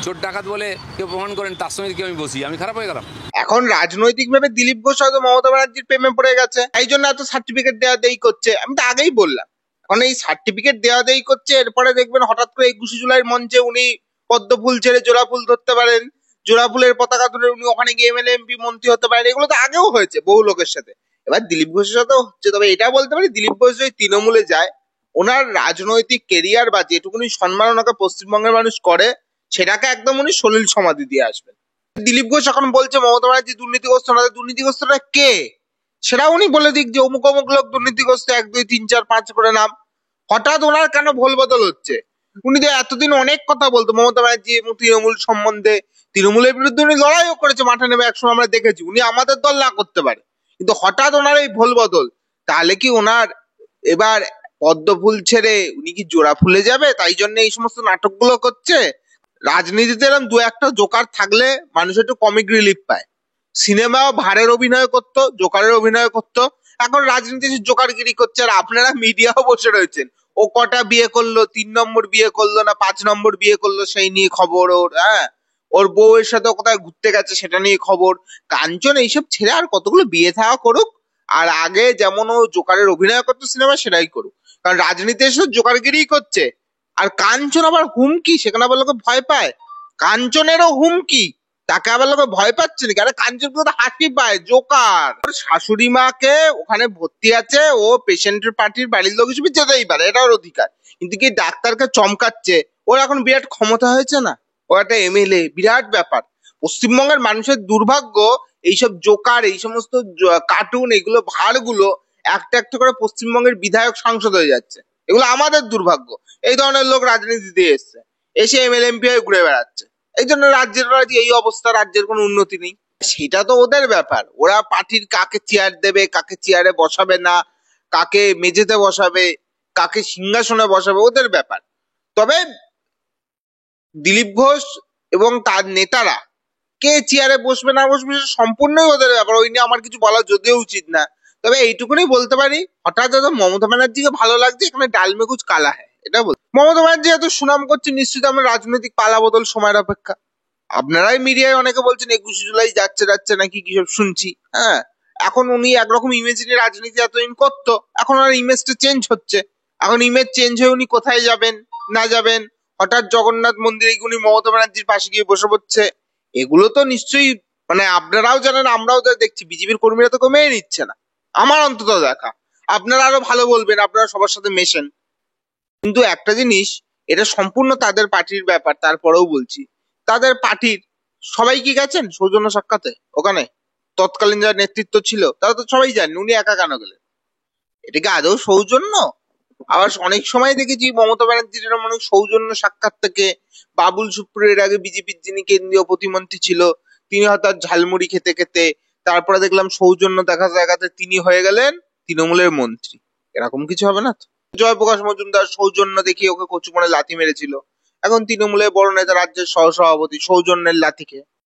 চোর ডাকাত বলে কেউ প্রমাণ করেন, তার সঙ্গে কেউ আমি বসি, আমি খারাপ হয়ে গেলাম? এখন রাজনৈতিক ভাবে দিলীপ ঘোষ হয়তো মমতা ব্যানার্জির প্রেমে পড়ে গেছে, এই জন্য এত সার্টিফিকেট দেওয়া দেই করছে। আমি তো আগেই বললাম, এখন এই সার্টিফিকেট দেওয়া দেই করছে, এরপরে দেখবেন হঠাৎ করে 21 জুলাইয়ের মঞ্চে উনি পদ্ম ফুল ছেড়ে জোড়া ফুল ধরতে পারেন, জোড়া ফুলের পতাকা ধরে উনি ওখানে গিয়ে এমএলএ এমপি মন্ত্রী হতে পারেন। এগুলো তো আগেও হয়েছে বহু লোকের সাথে, এবার দিলীপ ঘোষের সাথেও হচ্ছে। তবে এটা বলতে পারি, দিলীপ ঘোষ যদি তৃণমূলে যায়, ওনার রাজনৈতিক কেরিয়ার বা যেটুকুনি সম্মান ওনাকে পশ্চিমবঙ্গের মানুষ করে, সেটাকে একদম উনি সলিল সমাধি দিয়ে আসবেন। দিলীপ ঘোষ এখন বলছে মমতা ব্যানার্জি দুর্নীতিগ্রস্ত না, দুর্নীতিগ্রস্তটা কে সেটা উনি বলে দিক, যে অমুক অমুক লোক দুর্নীতিগ্রস্ত, 1 2 3 4 5 করে নাম। হঠাৎ ওনার কেন ভোল বদল হচ্ছে? উনি তো এতদিন অনেক কথা বলতো মমতা ব্যানার্জি এবং তৃণমূল সম্বন্ধে, তৃণমূলের বিরুদ্ধে উনি লড়াইও করেছে মাঠে নেমে, একসময় আমরা দেখেছি। উনি আমাদের দল না করতে পারে, কিন্তু হঠাৎ ওনার এই ভোল বদল, তাহলে কি ওনার এবার পদ্ম ফুল ছেড়ে উনি কি জোড়া ফুলে যাবে? তাই জন্য এই সমস্ত নাটকগুলো করছে। রাজনীতিতে এরকম দু একটা জোকার থাকলে মানুষ একটু কমিক রিলিফ পায়। সিনেমাও ভাড়ের অভিনয় করতো, জোকারের অভিনয় করতো, এখন রাজনীতি জোকারগিরি করছে। আর আপনারা মিডিয়াও বসে রয়েছেন, ও কটা বিয়ে করলো, 3 নম্বর বিয়ে করলো না 5 নম্বর বিয়ে করলো সেই নিয়ে খবর ওর, হ্যাঁ, ওর বউয়ের সাথে কোথায় ঘুরতে গেছে সেটা নিয়ে খবর। কাঞ্চন এইসব ছেড়ে আর কতগুলো বিয়ে থাকা করুক, আর আগে যেমন ও জোকারের অভিনয় করতো সিনেমা, সেটাই করুক। কারণ রাজনীতি এসে জোকারগিরি করছে। আর কাঞ্চন আবার হুমকি, সেখানে আবার লোকে ভয় পায়। কাঞ্চনেরও হুমকি, তাকে আবার লোকে ভয় পাচ্ছে নাকি? আরে কাঞ্চন তো হাসি পায়, জোকার। ওর শাশুড়ি মাকে ওখানে ভর্তি আছে, ও পেশেন্টের পার্টির বাড়ির লোক হিসেবে যেতেই পারে, এটা ওর অধিকার। কিন্তু কি ডাক্তারকে চমকাচ্ছে, ওর এখন বিরাট ক্ষমতা হয়েছে না, ও একটা এমএলএ, বিরাট ব্যাপার। পশ্চিমবঙ্গের মানুষের দুর্ভাগ্য, এইসব জোকার, এই সমস্ত কার্টুন, এগুলো ভাড়গুলো একটা একটা করে পশ্চিমবঙ্গের বিধায়ক সাংসদ হয়ে যাচ্ছে। এগুলো আমাদের দুর্ভাগ্য। এই ধরনের লোক রাজনীতিতে এসছে, এসে এমএলএ এমপি হয়ে ঘুরে বেড়াচ্ছে। এই জন্য রাজ্যের এই অবস্থা, রাজ্যের কোনো উন্নতি নেই। সেটা তো ওদের ব্যাপার, ওরা পার্টির কাকে চেয়ার দেবে, কাকে চেয়ারে বসাবে না, কাকে মেঝেতে বসাবে, কাকে সিংহাসনে বসাবে, ওদের ব্যাপার। তবে দিলীপ ঘোষ এবং তার নেতারা কে চেয়ারে বসবে না বসবে সেটা সম্পূর্ণই ওদের ব্যাপার, ওই নিয়ে আমার কিছু বলা যদিও উচিত না। তবে এইটুকুনি বলতে পারি, হঠাৎ হয়তো মমতা ব্যানার্জিকে ভালো লাগছে, এখানে ডাল মে কুছ কালা হ্যায়, এটা বল। মমতা ব্যানার্জি এত সুনাম করছে, নিশ্চিত আমরা রাজনৈতিক পালা বদল সময়ের অপেক্ষা। আপনারাই মিডিয়ায় অনেকে বলছেন 21 জুলাই যাচ্ছে যাচ্ছে নাকি কি সব শুনছি, হ্যাঁ। এখন উনি একরকম ইমেজ নিয়ে রাজনীতি এতদিন করতো, এখন ওনার ইমেজটা চেঞ্জ হচ্ছে। এখন ইমেজ চেঞ্জ হয়ে উনি কোথায় যাবেন না যাবেন, হঠাৎ জগন্নাথ মন্দিরে গিয়ে উনি মমতা ব্যানার্জির পাশে গিয়ে বসে পড়ছে, এগুলো তো নিশ্চয়ই মানে আপনারাও জানেন, আমরাও তো দেখছি, বিজেপির কর্মীরা তো কমেই নিচ্ছে না, আমার অন্তত দেখা। আপনারা আরো ভালো বলবেন, আপনারা সবার সাথে মেশেন। কিন্তু একটা জিনিস, এটা সম্পূর্ণ তাদের পার্টির ব্যাপার। তারপরেও বলছি, তাদের পার্টির সবাই কি গেছেন সৌজন্য সাক্ষাতে ওখানে? তৎকালীন যারা নেতৃত্ব ছিল তারা তো সবাই জানেন, উনি একা কেন গেলেন? এটা কি আদৌ সৌজন্য? আবার অনেক সময় দেখেছি মমতা ব্যানার্জির এরকম অনেক সৌজন্য সাক্ষাৎ থেকে, বাবুল সুপ্রিয়র আগে বিজেপির যিনি কেন্দ্রীয় প্রতিমন্ত্রী ছিল, তিনি হয়তো ঝালমুড়ি খেতে খেতে তারপরে দেখলাম সৌজন্য দেখা জায়গাতে তিনি হয়ে গেলেন তৃণমূলের মন্ত্রী। এরকম কিছু হবে না তো? জয়প্রকাশ মজুমদার সৌজন্য দেখিয়ে ওকে কচুমনে লাথি মেরেছিল, এখন তৃণমূলের বড় নেতা, রাজ্যের সহসভাপতি, সৌজন্যের লাথি খেয়ে